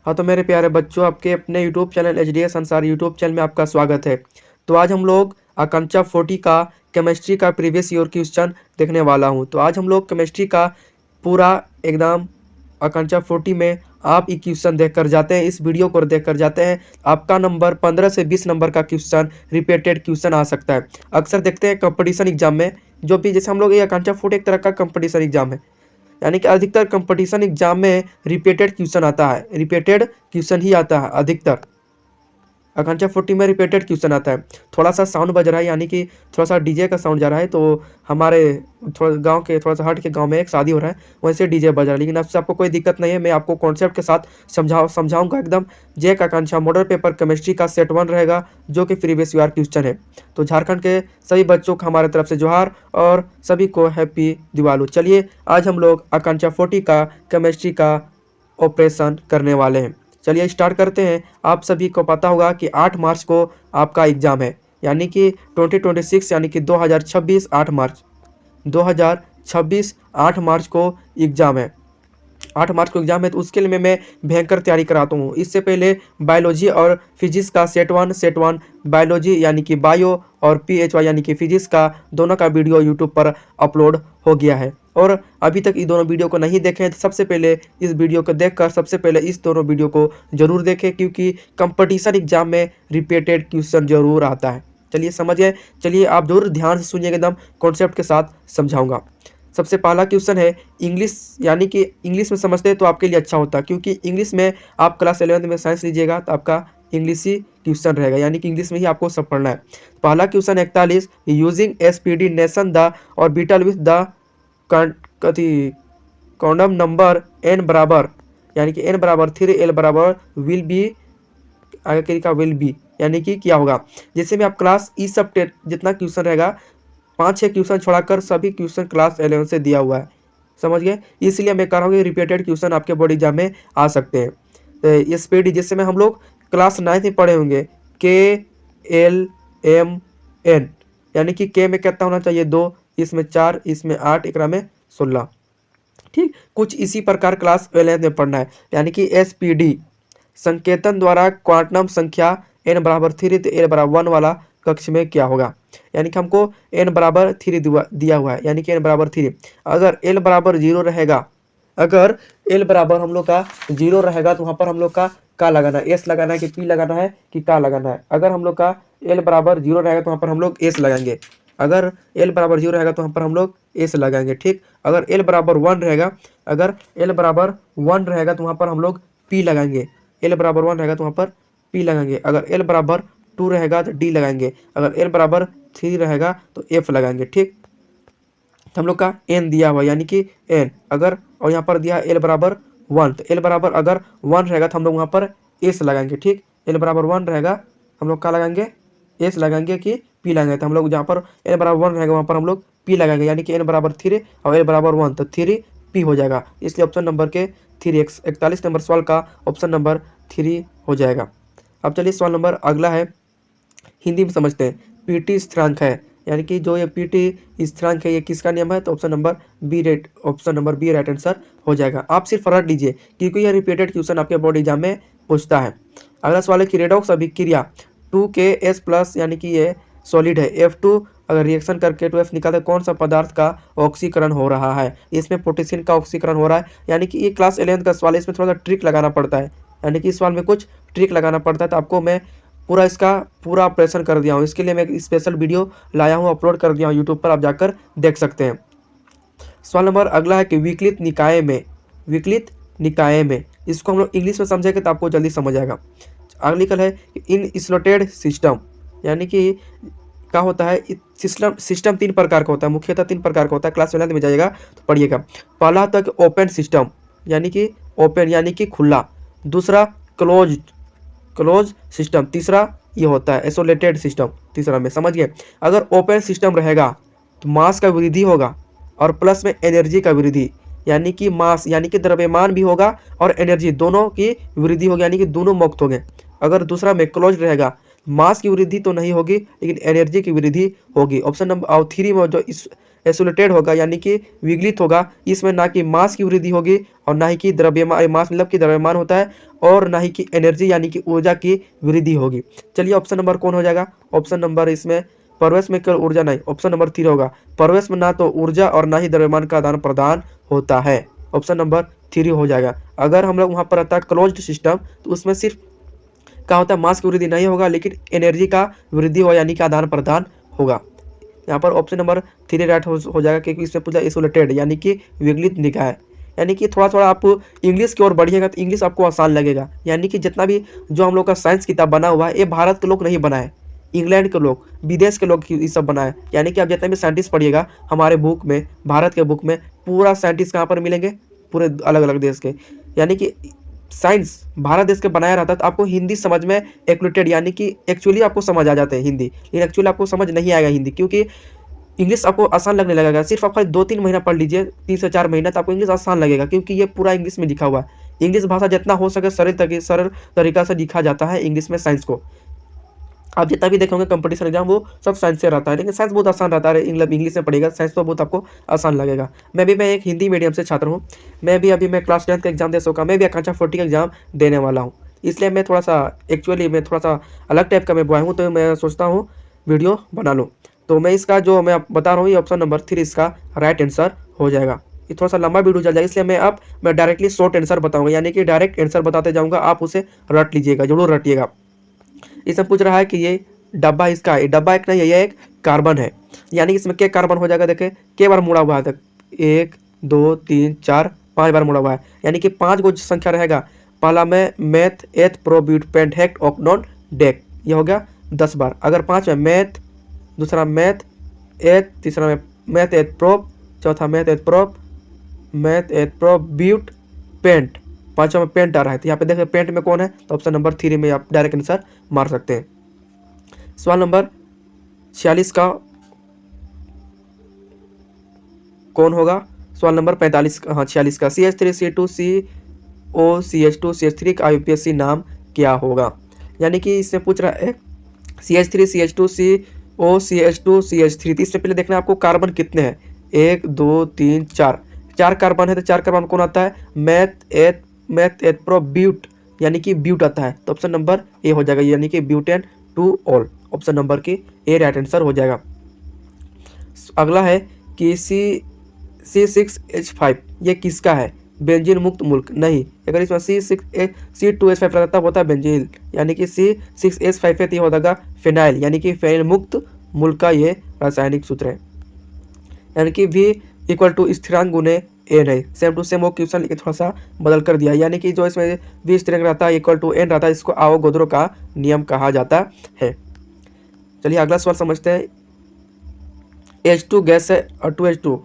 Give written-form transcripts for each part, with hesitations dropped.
हाँ तो मेरे प्यारे बच्चों, आपके अपने YouTube channel HDS Ansar YouTube channel में आपका स्वागत है। तो आज हम लोग आकांक्षा 40 का केमिस्ट्री का प्रीवियस ईयर क्वेश्चन देखने वाला हूँ। तो आज हम लोग केमिस्ट्री का पूरा एकदम आकांक्षा 40 में आप ये क्वेश्चन देख कर जाते हैं, इस वीडियो को देख कर जाते हैं। आपका नंबर 15 से 20 नंबर का क्वेश्चन रिपीटेड क्वेश्चन आ सकता है। अक्सर देखते हैं कंपटीशन एग्जाम में, जो भी जैसे हम लोग ये आकांक्षा 40 एक तरह का कंपटीशन एग्जाम है, यानी कि अधिकतर कंपटीशन एग्जाम में रिपीटेड क्वेश्चन आता है, रिपीटेड क्वेश्चन ही आता है अधिकतर। आकांक्षा 40 में रिपीटेड क्वेश्चन आता है। थोड़ा सा साउंड बज रहा है, यानी कि थोड़ा सा डीजे का साउंड जा रहा है। तो हमारे थोड़ा गांव के थोड़ा सा हट के गांव में एक शादी हो रहा है, वैसे डीजे बज रहा है, लेकिन आपसे आपको कोई दिक्कत नहीं है। मैं आपको कॉन्सेप्ट के साथ समझाऊंगा एकदम। जेक आकांक्षा मॉडल पेपर केमिस्ट्री का सेट 1 रहेगा, जो कि प्रीवियस ईयर क्वेश्चन है। तो झारखंड के सभी बच्चों को हमारे तरफ से जोहार और सभी को हैप्पी दिवाली। चलिए आज हम लोग आकांक्षा 40 का केमिस्ट्री का ऑपरेशन करने वाले हैं। चलिए स्टार्ट करते हैं। आप सभी को पता होगा कि 8 मार्च को आपका एग्ज़ाम है, यानी कि 2026, यानी कि 2026 8 मार्च 2026 8 मार्च को एग्ज़ाम है। 8 मार्च को एग्जाम है, तो उसके लिए मैं भयंकर तैयारी कराता हूँ। इससे पहले बायोलॉजी और फिजिक्स का सेट वन बायोलॉजी यानी कि बायो और PHY यानी कि फिजिक्स का दोनों का वीडियो यूट्यूब पर अपलोड हो गया है। और अभी तक ये दोनों वीडियो को नहीं देखें तो सबसे पहले इस वीडियो को देखकर सबसे पहले इस दोनों वीडियो को जरूर देखें, क्योंकि कंपटीशन एग्जाम में रिपीटेड क्वेश्चन जरूर आता है। चलिए समझ गए। चलिए आप जरूर ध्यान से सुनिएगा, एकदम कॉन्सेप्ट के साथ समझाऊंगा। सबसे पहला क्वेश्चन है इंग्लिश, यानी कि इंग्लिश में समझते हैं तो आपके लिए अच्छा होता है, क्योंकि इंग्लिश में आप क्लास 11 में साइंस लीजिएगा तो आपका इंग्लिश ही क्वेश्चन रहेगा, यानी कि इंग्लिश में ही आपको सब पढ़ना है। पहला question 41, using SPD nation the orbital with the quantum number n बराबर, यानी कि n बराबर 3 l बराबर विल बी, आगे का विल बी यानी कि क्या होगा। जैसे में आप क्लास ई सब जितना क्वेश्चन रहेगा 5-6 क्वेश्चन छोड़ाकर सभी क्वेश्चन क्लास 11 से दिया हुआ है, समझ गए। इसलिए मैं कह रहा हूँ कि रिपीटेड क्वेश्चन आपके बोर्ड एग्जाम में आ सकते हैं। तो SPD जैसे में हम लोग क्लास 9 में पढ़े होंगे, KLMN, यानी कि के में कितना होना चाहिए 2, इसमें 4, इसमें 8, एकरा में 16। ठीक, कुछ इसी प्रकार क्लास 11 में पढ़ना है, यानी कि SPD संकेतन द्वारा क्वांटम संख्या n बराबर 3 तो l बराबर 1 वाला कक्ष में क्या होगा। यानी कि हमको n बराबर 3 दिया हुआ है, यानी कि n बराबर 3। अगर l बराबर 0 रहेगा, अगर l बराबर हम लोग का 0 रहेगा तो वहाँ पर हम लोग का लगाना है, s लगाना है कि p लगाना है कि का लगाना है। अगर हम लोग का l बराबर 0 रहेगा तो वहाँ पर हम लोग s लगाएंगे। अगर l बराबर 0 रहेगा तो वहाँ पर हम लोग s लगाएंगे। ठीक, अगर l बराबर 1 रहेगा, अगर l बराबर 1 रहेगा तो वहाँ पर हम लोग p लगाएंगे। l बराबर 1 रहेगा तो वहाँ पर p लगाएंगे। अगर l बराबर 2 रहेगा तो d लगाएंगे। अगर l बराबर 3 रहेगा तो f लगाएंगे। ठीक, तो हम लोग का n दिया हुआ, यानी कि n अगर, और यहाँ पर दिया l बराबर 1, तो l बराबर अगर 1 रहेगा तो हम लोग वहाँ पर s लगाएंगे। ठीक, l बराबर 1 रहेगा हम लोग का लगाएंगे, s लगाएंगे कि p लगाएंगे। तो हम लोग जहाँ पर l बराबर 1 रहेगा वहाँ पर हम लोग p लगाएंगे, यानी कि n बराबर 3 और l बराबर 1 तो 3p हो जाएगा। इसलिए ऑप्शन नंबर के 3, 41 नंबर सवाल का ऑप्शन नंबर 3 हो जाएगा। अब चलिए सवाल नंबर अगला है, हिंदी में समझते हैं। PT स्थिरांक है, यानी कि जो ये PT स्थिरांक है ये किसका नियम है, तो option number B right answer हो जाएगा। आप सिर्फ रट लीजिए, क्योंकि यह रिपीटेड क्वेश्चन आपके बोर्ड एग्जाम में पूछता है। अगला सवाल है कि रेडॉक्स अभिक्रिया 2KS+, यानी कि ये सॉलिड है, F2 अगर रिएक्शन करके 2F निकालते कौन सा पदार्थ का ऑक्सीकरण हो रहा है। इसमें पोटेशियम का ऑक्सीकरण हो रहा है, यानी कि ये क्लास 11 का सवाल है, इसमें थोड़ा सा ट्रिक लगाना पड़ता है, यानी कि इस सवाल में कुछ ट्रिक लगाना पड़ता है। तो आपको मैं पूरा इसका पूरा ऑपरेशन कर दिया हूँ, इसके लिए मैं एक स्पेशल वीडियो लाया हूँ, अपलोड कर दिया हूँ यूट्यूब पर, आप जाकर देख सकते हैं। सवाल नंबर अगला है कि विकलित निकाय में इसको हम लोग इंग्लिश में समझेंगे तो आपको जल्दी समझ आएगा। अगली कल है इन स्लॉटेड सिस्टम, यानी कि क्या होता है। सिस्टम 3 प्रकार का होता है, मुख्यतः 3 प्रकार का होता है। क्लास 11 में जाइएगा तो पढ़िएगा। पहला होता है कि ओपन सिस्टम, यानी कि ओपन यानी कि खुला। दूसरा क्लोज सिस्टम। तीसरा ये होता है आइसोलेटेड सिस्टम, तीसरा में समझ गए। अगर ओपन सिस्टम रहेगा तो मास का वृद्धि होगा और प्लस में एनर्जी का वृद्धि, यानी कि मास यानी कि द्रव्यमान भी होगा और एनर्जी दोनों की वृद्धि होगी, यानी कि दोनों मुक्त होंगे। अगर दूसरा में क्लोज रहेगा, मास की वृद्धि तो नहीं होगी लेकिन एनर्जी की वृद्धि होगी। ऑप्शन नंबर 3 में जो इस एसोलेटेड होगा यानी कि विगलित होगा, इसमें ना कि मास की वृद्धि होगी और ना ही कि द्रव्यमान, मास मतलब कि द्रव्यमान होता है, और ना ही कि एनर्जी यानी कि ऊर्जा की वृद्धि होगी। चलिए ऑप्शन नंबर कौन हो जाएगा? ऑप्शन नंबर इसमें प्रवेश में केवल ऊर्जा नहीं, ऑप्शन नंबर 3 होगा। प्रवेश में ना तो ऊर्जा और ना ही द्रव्यमान का आदान प्रदान होता है, ऑप्शन नंबर 3 हो जाएगा। अगर हम लोग वहाँ पर रहता है क्लोज्ड सिस्टम, तो उसमें सिर्फ क्या होता है, मास की वृद्धि नहीं होगा लेकिन एनर्जी का वृद्धि हो यानी कि आदान प्रदान होगा। यहाँ पर ऑप्शन नंबर 3 राइट हो जाएगा, क्योंकि इसमें पूछा आइसोलेटेड यानी कि विगलित निकाय। यानी कि थोड़ा थोड़ा आप इंग्लिश की ओर बढ़िएगा तो इंग्लिश आपको आसान लगेगा। यानी कि जितना भी जो हम लोग का साइंस किताब बना हुआ है, ये भारत के लोग नहीं बनाए, इंग्लैंड के लोग, विदेश के लोग ये सब बनाए। यानी कि आप जितने भी साइंटिस्ट पढ़िएगा हमारे बुक में, भारत के बुक में, पूरा साइंटिस्ट कहाँ पर मिलेंगे? पूरे अलग अलग देश के। यानी कि साइंस भारत देश के बनाया रहता है तो आपको हिंदी समझ में एक्लूटेड यानी कि एक्चुअली आपको समझ आ जाते हैं हिंदी, लेकिन एक्चुअली आपको समझ नहीं आएगा हिंदी, क्योंकि इंग्लिश आपको आसान लगने लगेगा। सिर्फ आप खाली 2-3 महीना पढ़ लीजिए, 3 से 4 महीना, तो आपको इंग्लिश आसान लगेगा, क्योंकि ये पूरा इंग्लिश में लिखा हुआ है। इंग्लिश भाषा जितना हो सके सरल तरीका से लिखा जाता है इंग्लिश में साइंस को। आप जितना भी देखेंगे कंपटीशन एग्जाम वो सब साइंस से रहता है, लेकिन साइंस बहुत आसान रहता है। इंग्लिश में पढ़ेगा साइंस तो बहुत आपको आसान लगेगा। मैं एक हिंदी मीडियम से छात्र हूँ, मैं क्लास 10th का एग्जाम दे चुका, मैं भी आकांक्षा 40 का एग्जाम देने वाला हूँ। इसलिए मैं थोड़ा सा थोड़ा सा अलग टाइप का मैं बॉय हूँ, तो मैं सोचता हूँ वीडियो बना लूँ। तो मैं इसका जो मैं बता रहा हूँ ये ऑप्शन नंबर 3 इसका राइट आंसर हो जाएगा। ये थोड़ा सा लंबा वीडियो चल जाएगा, इसलिए मैं डायरेक्टली शॉर्ट आंसर बताऊंगा, यानी कि डायरेक्ट आंसर बताते जाऊंगा, आप उसे रट लीजिएगा, जरूर रटिएगा। इसमें पूछ रहा है कि ये डब्बा इसका है, डब्बा एक नहीं है, ये एक कार्बन है। यानी कि इसमें क्या कार्बन हो जाएगा, देखें के बार मुड़ा हुआ है तक, 1 2 3 4 5 बार मुड़ा हुआ है, यानी कि 5 गो संख्या रहेगा। पहला में meth eth prop but pent hept oct non dec, ये हो गया 10 बार। अगर 5 में मैथ, दूसरा मैथ एथ, तीसरा में मैथ एथ प्रो, चौथा math eth prop but paint, पांचवा में पेंट आ रहा है, तो यहाँ पे देखें पेंट में कौन है, तो ऑप्शन नंबर 3 में आप डायरेक्ट आंसर मार सकते हैं। सवाल नंबर 46 का कौन होगा? सवाल नंबर 45 हाँ 46 का CH3CH2COCH2CH3 का IUPAC नाम क्या होगा? यानी कि इससे पूछ रहा है CH3CH2COCH2CH3, तो इससे पहले देखना आपको कार्बन कितने हैं, 1 2 3 4 कार्बन है, तो 4 कार्बन कौन आता है? मैथ एथ प्रो ब्यूट, यानी कि ब्यूट आता है, तो ऑप्शन नंबर ए हो जाएगा, यानी कि butane two all, option number की ए राइट आंसर हो जाएगा। अगला है कि C6H5 ये किसका है? बेंजीन मुक्त मुल्क नहीं, अगर इसमें C2H5 रहता होता है बेंजीन, यानी कि C6H5 है तो ये हो जाएगा फिनाइल, यानी कि फेनाइल मुक्त मुल्क का ये रासायनिक सूत्र है। यानी कि V = स्थिरांक गुने एन है, सेम टू सेम वो क्वेश्चन लेकिन थोड़ा सा बदल कर दिया, यानी कि जो इसमें V स्थिरांक रहता है =n रहता है, इसको आवोगाद्रो का नियम कहा जाता है। चलिए अगला सवाल समझते हैं। H2 गैस है और 2H2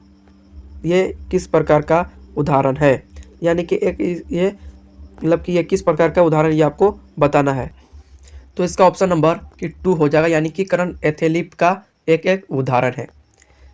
ये किस प्रकार का उदाहरण है? यानी कि ये मतलब कि ये किस प्रकार का उदाहरण ये आपको बताना है, तो इसका ऑप्शन नंबर 2 हो जाएगा, यानी कि करण एथिलीन का एक उदाहरण है।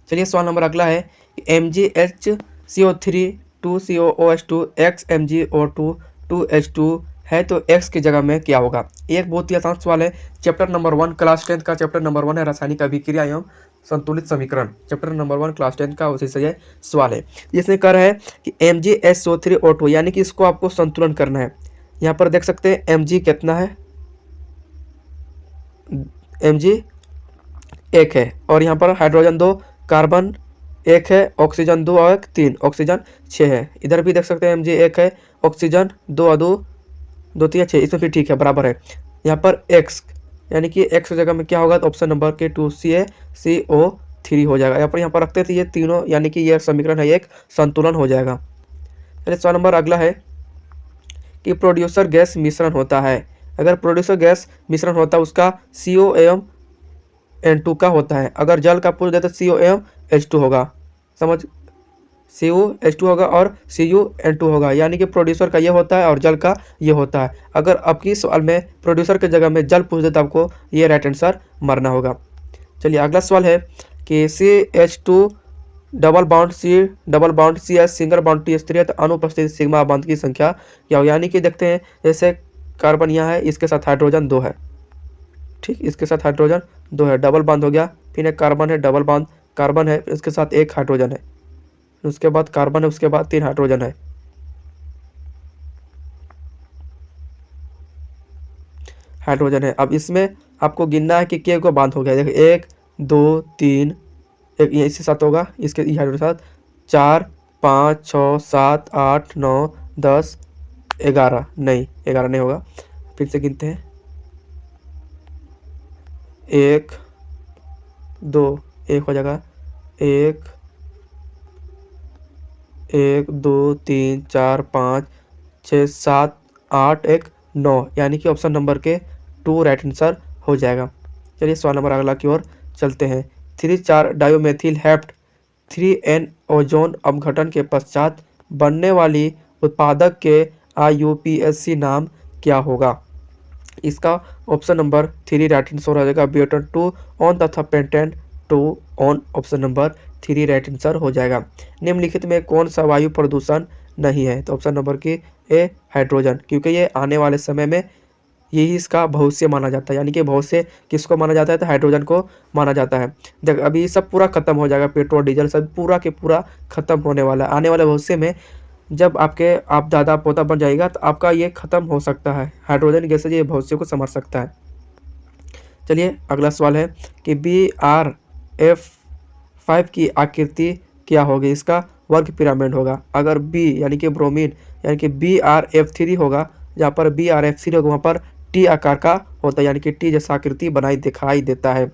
चलिए सवाल नंबर अगला है MgHCO3 2COOH2 X MgO2 2H2 है, तो X की जगह में क्या होगा? एक बहुत ही आसान सवाल है, चैप्टर नंबर 1 क्लास 10th का चैप्टर नंबर 1 है रासायनिक अभिक्रिया एवं संतुलित समीकरण, चैप्टर नंबर 1 क्लास 10th का उसी से ये सवाल है। इसमें कह रहा है कि MgHCO3O2 यानी कि इसको आपको संतुलन करना है। यहाँ पर देख सकते हैं Mg कितना है, Mg 1 है, और यहाँ पर हाइड्रोजन 2, कार्बन 1 है, ऑक्सीजन 2 और 3, ऑक्सीजन 6 है। इधर भी देख सकते हैं Mg 1 है, ऑक्सीजन 2 और 2 3 6, इसमें भी ठीक है, बराबर है। यहाँ पर X यानी कि X की जगह में क्या होगा, तो ऑप्शन नंबर के 2 CaCO3 हो जाएगा। यहाँ पर रखते थे ये तीनों, यानी कि ये समीकरण है एक संतुलन हो जाएगा। चलिए सवाल नंबर अगला है कि प्रोड्यूसर गैस मिश्रण होता है। अगर प्रोड्यूसर गैस मिश्रण होता है उसका CO एवं N2 का होता है। अगर जल का पूछ देते CO एवं H2 होगा, समझ, CuH2 होगा और CuN2 होगा, यानी कि प्रोड्यूसर का ये होता है और जल का ये होता है। अगर आपकी सवाल में प्रोड्यूसर की जगह में जल पूछ देता आपको ये राइट आंसर मारना होगा। चलिए अगला सवाल है कि CH2 double bond CH single bound TH3 है, तो अनुपस्थित सिग्मा बांध की संख्या क्या हो? यानी कि देखते हैं जैसे कार्बन यहाँ है, इसके साथ हाइड्रोजन 2 है, ठीक, इसके साथ हाइड्रोजन 2 है, डबल बांध हो गया, फिर एक कार्बन है डबल बांध कार्बन है, उसके साथ एक हाइड्रोजन है, उसके बाद कार्बन है, उसके बाद 3 हाइड्रोजन है। अब इसमें आपको गिनना है कि के को बांध हो गया। देखिए 1 2 3, एक ये इसके साथ होगा, इसके हाइड्रोजन के साथ 4 5 6 7 8 9 10 11, नहीं 11 नहीं होगा, फिर से गिनते हैं 1 2, 1 हो जाएगा, 1 1 2 3 4 5 6 7 8 1 9, यानी कि ऑप्शन नंबर के 2 राइट आंसर हो जाएगा। चलिए सवाल नंबर अगला की ओर चलते हैं। 3,4 डायोमेथिल हेप्ट 3N ओजोन अपघटन के पश्चात बनने वाली उत्पादक के IUPAC नाम क्या होगा? इसका ऑप्शन नंबर 3 राइट आंसर हो जाएगा, ब्यूटेन 2 ऑन तथा pentane 2 on, option number 3 right answer हो जाएगा। निम्नलिखित में कौन सा वायु प्रदूषण नहीं है? तो ऑप्शन नंबर की ए हाइड्रोजन, क्योंकि ये आने वाले समय में यही इसका भविष्य माना जाता है, यानी कि भविष्य किसको माना जाता है? तो हाइड्रोजन को माना जाता है। देख अभी सब पूरा खत्म हो जाएगा, पेट्रोल डीजल सब पूरा के पूरा खत्म होने वाला है। आने वाले भविष्य में जब आप दादा पोता बन जाएगा तो आपका ये खत्म हो सकता है, हाइड्रोजन गैस ये भविष्य को संभाल सकता है। चलिए अगला सवाल है कि BRF5 की आकृति क्या होगी? इसका वर्ग पिरामिड होगा। अगर B यानी कि ब्रोमीन यानी कि BRF3 होगा, जहाँ पर BRF3 होगा वहाँ पर T आकार का होता है, यानी कि T जैसा आकृति दिखाई देता है।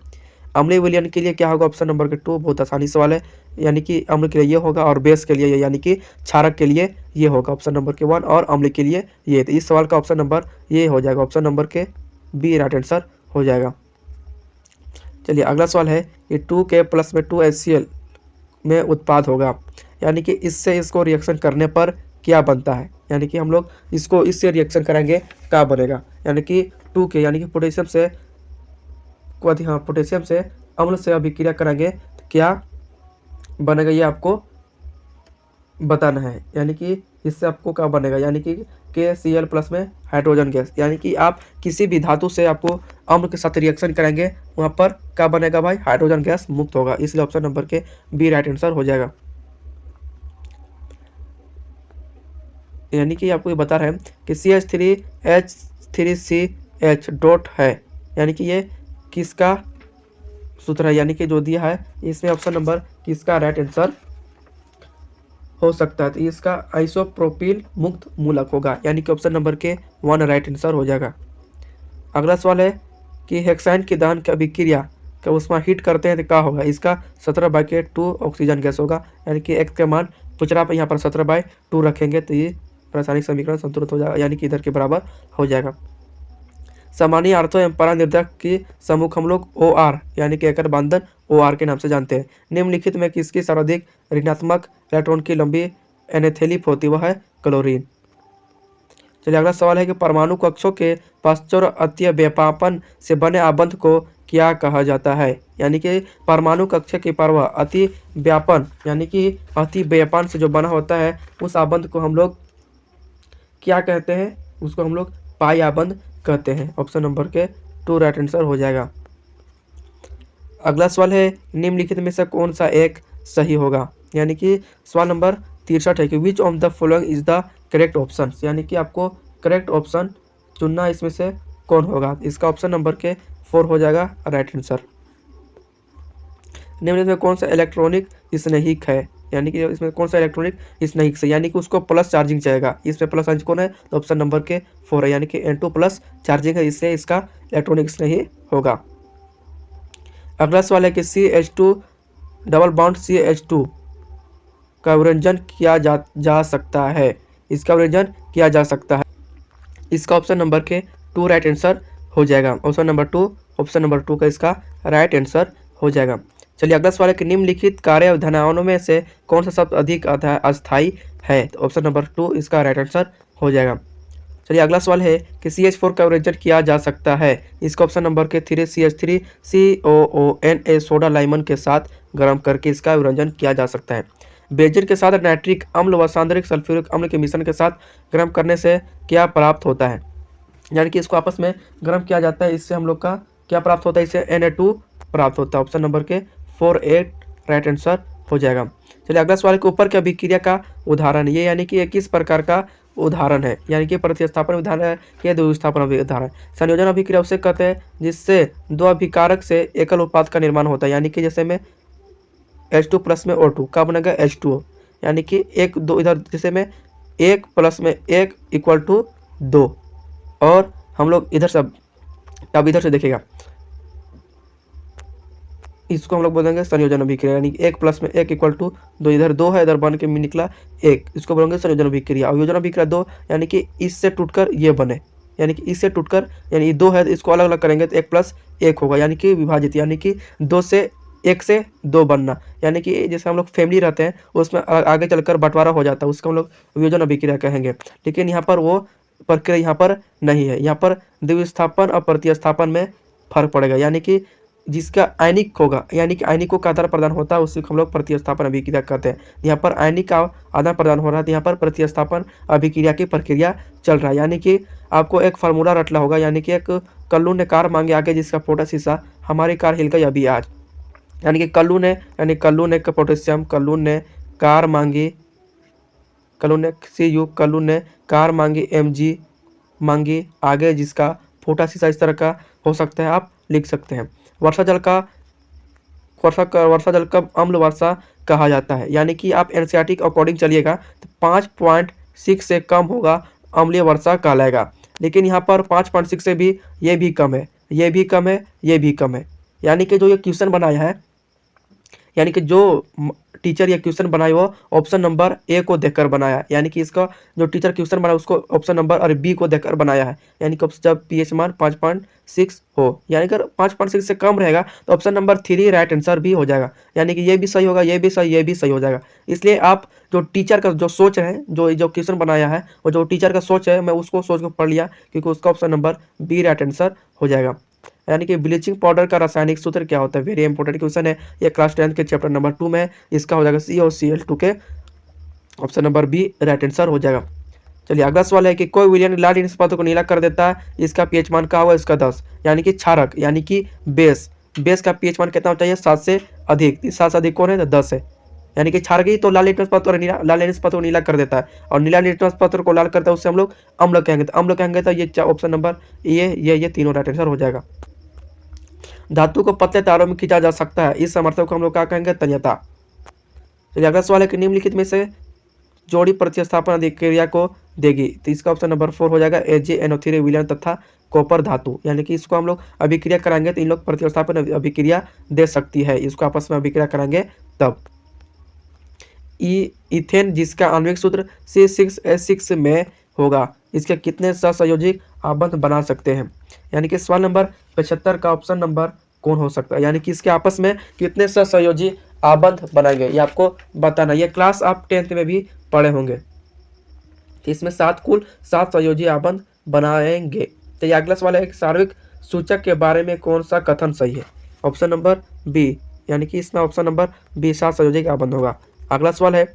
अम्लीय विलयन के लिए क्या होगा? ऑप्शन नंबर के 2, बहुत आसानी सवाल है, यानी कि अम्ल के लिए ये होगा और बेस के लिए ये, यानी कि क्षारक के लिए ये होगा, ऑप्शन नंबर के 1, और अम्ल के लिए ये। तो इस सवाल का ऑप्शन नंबर ये हो जाएगा, ऑप्शन नंबर के B राइट आंसर हो जाएगा। चलिए अगला सवाल है कि 2K+ में 2HCl में उत्पाद होगा, यानी कि इससे इसको रिएक्शन करने पर क्या बनता है? यानी कि हम लोग इसको इससे रिएक्शन करेंगे क्या बनेगा? यानी कि 2K यानी कि पोटेशियम से अम्ल से अभिक्रिया करेंगे तो क्या बनेगा, ये आपको बताना है। यानी कि इससे आपको क्या बनेगा? यानी कि KCl+ में हाइड्रोजन गैस, यानी कि आप किसी भी धातु से आपको अम्ल के साथ रिएक्शन करेंगे वहाँ पर क्या बनेगा भाई? हाइड्रोजन गैस मुक्त होगा, इसलिए ऑप्शन नंबर के B राइट आंसर हो जाएगा। यानी कि आपको ये बता रहे हैं कि CH3H3CH डॉट है, यानी कि ये किसका सूत्र है? यानी कि जो दिया है इसमें ऑप्शन नंबर किसका राइट आंसर हो सकता है? तो इसका आइसोप्रोपिल मुक्त मूलक होगा, यानी कि ऑप्शन नंबर के 1 राइट आंसर हो जाएगा। अगला सवाल है कि हेक्साइन की दहन की अभिक्रिया का उसमें हीट करते हैं तो क्या होगा? इसका 17/2 ऑक्सीजन गैस होगा, यानी कि x का मान पुचरा पर यहाँ पर 17/2 रखेंगे तो ये रासायनिक समीकरण संतुलित हो जाएगा, यानी कि इधर के बराबर हो जाएगा। सामान्य आर्थो एवं परानिर्देशक की सम्मुख हम लोग OR यानी कि एकर बंधन OR के नाम से जानते हैं। निम्नलिखित में किसकी सर्वाधिक ऋणात्मक इलेक्ट्रॉन की लंबी एनेथेलिप होती वह है क्लोरीन। चलिए अगला सवाल है कि परमाणु कक्षों के पाश्चोर अति व्यापापन से बने आबंध को क्या कहा जाता है? यानी कि परमाणु कक्ष के पर्व अति व्यापन यानी कि अति व्यापन से जो बना होता है उस आबंध को हम लोग क्या कहते हैं? उसको हम लोग पाई आबंध कहते हैं, ऑप्शन नंबर के 2 राइट आंसर हो जाएगा। अगला सवाल है निम्नलिखित में से कौन सा एक सही होगा? यानी कि सवाल नंबर 63 है कि which of the following is the correct option, यानी कि आपको करेक्ट ऑप्शन चुनना, इसमें से कौन होगा? इसका ऑप्शन नंबर के 4 हो जाएगा राइट आंसर। निम्नलिखित में कौन सा इलेक्ट्रॉनिक स्नेहिक है? यानी कि इसमें कौन सा इलेक्ट्रॉनिक स्नेहिक से, यानी कि उसको प्लस चार्जिंग चाहिएगा, इसमें प्लस चार्ज कौन है? तो ऑप्शन नंबर के 4 है, यानी कि N2+ चार्जिंग है, इससे इसका इलेक्ट्रॉनिक स्नेही होगा। अगला सवाल है कि CH2 डबल बॉन्ड CH2 का विरंजन किया जा सकता है, इसका विरंजन किया जा सकता है, इसका ऑप्शन नंबर के 2 राइट आंसर हो जाएगा, ऑप्शन नंबर 2, ऑप्शन नंबर 2 का इसका राइट आंसर हो जाएगा। चलिए अगला सवाल है कि निम्नलिखित कार्य धनायनों में से कौन सा शब्द अधिक अस्थायी है? तो ऑप्शन नंबर 2 इसका राइट आंसर हो जाएगा। चलिए अगला सवाल है कि CH4 का विरंजन किया जा सकता है, इसका ऑप्शन नंबर के 3 CH3COONA सोडा लाइमन के साथ गर्म करके इसका विरंजन किया जा सकता है। बेंजीन के साथ नाइट्रिक अम्ल व सांद्रिक सल्फ्यूरिक अम्ल के मिश्रण के साथ गर्म करने से क्या प्राप्त होता है? यानी कि इसको आपस में गर्म किया जाता है, इससे हम लोग का क्या प्राप्त होता है? इससे Na2 प्राप्त होता है, ऑप्शन नंबर के 4 8 राइट आंसर हो जाएगा। चलिए अगला सवाल के ऊपर की अभिक्रिया का उदाहरण, ये यानी कि ये किस प्रकार का उदाहरण है, यानी कि प्रतिस्थापन उदाहरण है कि द्विस्थापन उदाहरण। संयोजन अभिक्रिया उसे कहते हैं जिससे दो अभिकारक से एकल उत्पाद का निर्माण होता है, यानी कि जैसे में H2 प्लस में O2 का बनेगा H2O, यानी कि एक दो इधर जैसे में 1 प्लस में 1 इक्वल टू 2, और हम लोग इधर से अब इधर से देखिएगा, इसको हम लोग बोलेंगे संयोजन अभिक्रिया, यानी 1 प्लस में 1 इक्वल टू 2, इधर 2 है, इधर बन के निकला 1, इसको बोलेंगे संयोजन अभिक्रिया। अभियोजन अभिक्रिया 2 यानी कि इससे टूटकर ये बने, यानी कि इससे टूटकर, यानी 2 है तो इसको अलग अलग करेंगे तो 1 प्लस 1 होगा, यानी कि विभाजित, यानी कि 2 से 1 से 2 बनना, यानी कि जैसे हम लोग फैमिली रहते हैं उसमें आगे चलकर बंटवारा हो जाता है, उसको हम लोग वियोजन अभिक्रिया कहेंगे। लेकिन यहाँ पर वो प्रक्रिया यहाँ पर नहीं है, यहाँ पर द्विस्थापन और प्रतिस्थापन में फर्क पड़ेगा, यानी कि जिसका आयनिक होगा, यानी कि आयनिकों का आदान प्रदान होता है उसी को हम लोग प्रतिस्थापन अभिक्रिया कहते हैं। यहाँ पर आयनिक का आदान प्रदान हो रहा है तो यहाँ पर प्रतिस्थापन अभिक्रिया की प्रक्रिया चल रहा है। यानी कि आपको एक फार्मूला रटना होगा, यानी कि एक कल्लू ने कार मांगे आगे जिसका पोटेशियम हमारी कार हिल गई अभी आज, यानी कि कल्लू ने पोटेशियम, कल्लू ने कार मांगी, कल्लू ने कार मांगी Mg मांगी आगे जिसका पोटेशियम इस तरह का हो सकता है, आप लिख सकते हैं। वर्षा जल का अम्ल वर्षा कहा जाता है, यानी कि आप एनसीईआरटी के अकॉर्डिंग चलिएगा तो 5.6 से कम होगा अम्लीय वर्षा कहलाएगा। लेकिन यहाँ पर 5.6 से भी ये भी कम है, ये भी कम है, ये भी कम है, यानी कि जो ये क्वेश्चन बनाया है, यानी कि जो टीचर ये क्वेश्चन बनाया वो ऑप्शन नंबर ए को देखकर बनाया, यानी कि इसका जो टीचर क्वेश्चन बनाया उसको ऑप्शन नंबर और बी को देखकर बनाया है, यानी कि जब पीएच मान 5.6 हो, यानी कि 5.6 से कम रहेगा तो ऑप्शन नंबर 3 राइट आंसर भी हो जाएगा, यानी कि ये भी सही होगा, ये भी सही, ये भी सही हो जाएगा। इसलिए आप जो टीचर का जो सोच है, जो क्वेश्चन बनाया है और जो टीचर का सोच है, मैं उसको सोच कर पढ़ लिया क्योंकि उसका option number B right answer हो जाएगा। यानी कि ब्लीचिंग पाउडर का रासायनिक सूत्र क्या होता है, वेरी इंपॉर्टेंट क्वेश्चन है, ये क्लास 10 के चैप्टर नंबर 2 में है, इसका हो जाएगा COCl2 के option number B right answer हो जाएगा। चलिए अगला सवाल है कि कोई विलयन लाल इन पदार्थों को नीला कर देता है, इसका पीएच मान क्या होगा, इसका 10, यानी कि क्षारक, यानी कि बेस का पीएच मान कितना होना चाहिए, 7 से अधिक, 7 से अधिक कौन है तो 10 है, यानी कि क्षारक ही तो लाल लिटमस पत्र और लाल लिटमस पत्र को नीला कर देता है, और नीला लिटमस पत्र को लाल करता है उससे हम लोग अम्ल कहेंगे, तो अम्ल कहेंगे तो ये ऑप्शन नंबर ये तीनों राइट आंसर हो जाएगा। धातु को पतले तारों में खींचा जा सकता है, इस सामर्थ्य को हम लोग क्या कहेंगे, तन्यता। चलिए अगला सवाल है कि निम्नलिखित में से जोड़ी प्रतिस्थापन अभिक्रिया को देगी, तो इसका ऑप्शन नंबर 4 हो जाएगा AgNO3 विलयन तथा कॉपर धातु, यानी कि इसको हम लोग अभिक्रिया कराएंगे तो इन लोग प्रतिस्थापन अभिक्रिया दे सकती है, इसको आपस में अभिक्रिया कराएंगे तब। इथेन जिसका आणविक सूत्र C6H6 में होगा, इसके कितने सहसंयोजी आबंध बना सकते हैं, यानी कि सवाल नंबर 75 का ऑप्शन नंबर कौन हो सकता है, यानी कि इसके आपस में कितने सहसंयोजी आबंध बनाएंगे ये आपको बताना, ये क्लास आप 10th में भी पढ़े होंगे। तो इसमें कुल 7 सहयोजी आबंध बनाएंगे। तो ये अगला सवाल है कि सार्वत्रिक सूचक के बारे में कौन सा कथन सही है, ऑप्शन नंबर बी, यानी कि इसमें ऑप्शन नंबर बी 7 सहयोजी आबंध होगा। अगला सवाल है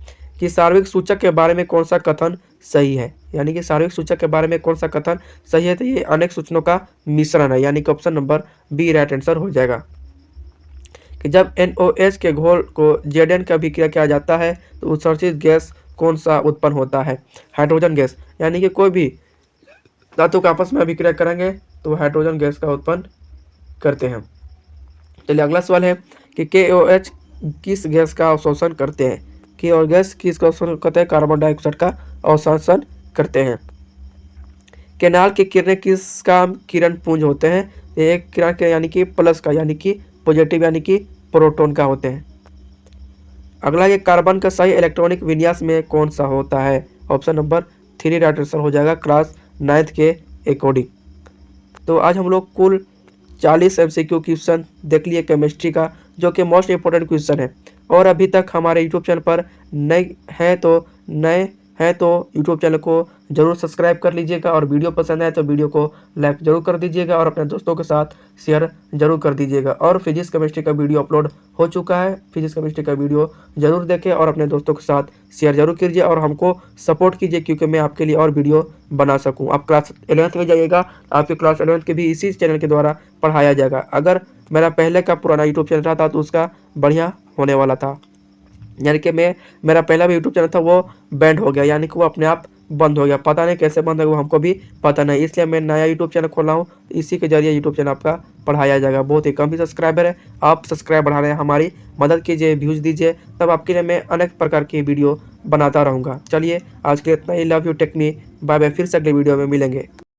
कि सार्वत्रिक सूचक के बारे में कौन सा कथन सही है, यानी कि सार्वत्रिक सूचक के बारे में कौन सा कथन सही है, तो ये अनेक सूचनों का मिश्रण है, यानी कि option number B right answer हो जाएगा। कि जब NOH के घोल को Zn का अभिक्रिया किया जाता है तो उत्सर्जित गैस कौन सा उत्पन्न होता है, हाइड्रोजन गैस, यानी कि कोई भी धातु का आपस में अभिक्रिया करेंगे तो हाइड्रोजन गैस का उत्पन्न करते हैं। चलिए अगला सवाल है कि KOH किस गैस का अवशोषण करते हैं, KOH गैस किसका अवशोषण करते हैं, कार्बन डाइऑक्साइड का अवशोषण करते हैं। केनाल की किरणें किसका किरण पुंज होते हैं, एक किरण के यानी कि प्लस का, यानी कि पॉजिटिव, यानी कि प्रोटॉन का होते हैं। अगला ये कार्बन का सही इलेक्ट्रॉनिक विन्यास में कौन सा होता है, ऑप्शन नंबर 3 राइट आंसर हो जाएगा क्लास 9th के अकॉर्डिंग। तो आज हम लोग कुल 40 MCQ क्वेश्चन देख लिए केमिस्ट्री का, जो कि मोस्ट इंपॉर्टेंट क्वेश्चन है, और अभी तक हमारे यूट्यूब चैनल पर नए हैं तो यूट्यूब चैनल को ज़रूर सब्सक्राइब कर लीजिएगा और वीडियो पसंद आए तो वीडियो को लाइक ज़रूर कर दीजिएगा और अपने दोस्तों के साथ शेयर ज़रूर कर दीजिएगा। और फिजिक्स केमिस्ट्री का वीडियो अपलोड हो चुका है, फिजिक्स केमिस्ट्री का वीडियो ज़रूर देखें और अपने दोस्तों के साथ शेयर ज़रूर कीजिए और हमको सपोर्ट कीजिए, क्योंकि मैं आपके लिए और वीडियो बना सकूँ। आप क्लास 11th में जाइएगा, आपके क्लास 11th के भी इसी चैनल के द्वारा पढ़ाया जाएगा। अगर मेरा पहले का पुराना यूट्यूब चैनल रहा था तो उसका बढ़िया होने वाला था, यानी कि मेरा पहला भी यूट्यूब चैनल था वो बैंड हो गया, यानी कि वो अपने आप बंद हो गया। पता नहीं कैसे बंद हो गया, वो हमको भी पता नहीं, इसलिए मैं नया यूट्यूब चैनल खोला हूँ। इसी के जरिए यूट्यूब चैनल आपका पढ़ाया जाएगा। बहुत ही कम ही सब्सक्राइबर है, आप सब्सक्राइब बढ़ा रहे हैं, हमारी मदद कीजिए, व्यूज़ दीजिए, तब आपके लिए मैं अनेक प्रकार की वीडियो बनाता रहूँगा। चलिए आज के लिए इतना ही। Love you, take me, bye bye, फिर से अगले वीडियो में मिलेंगे।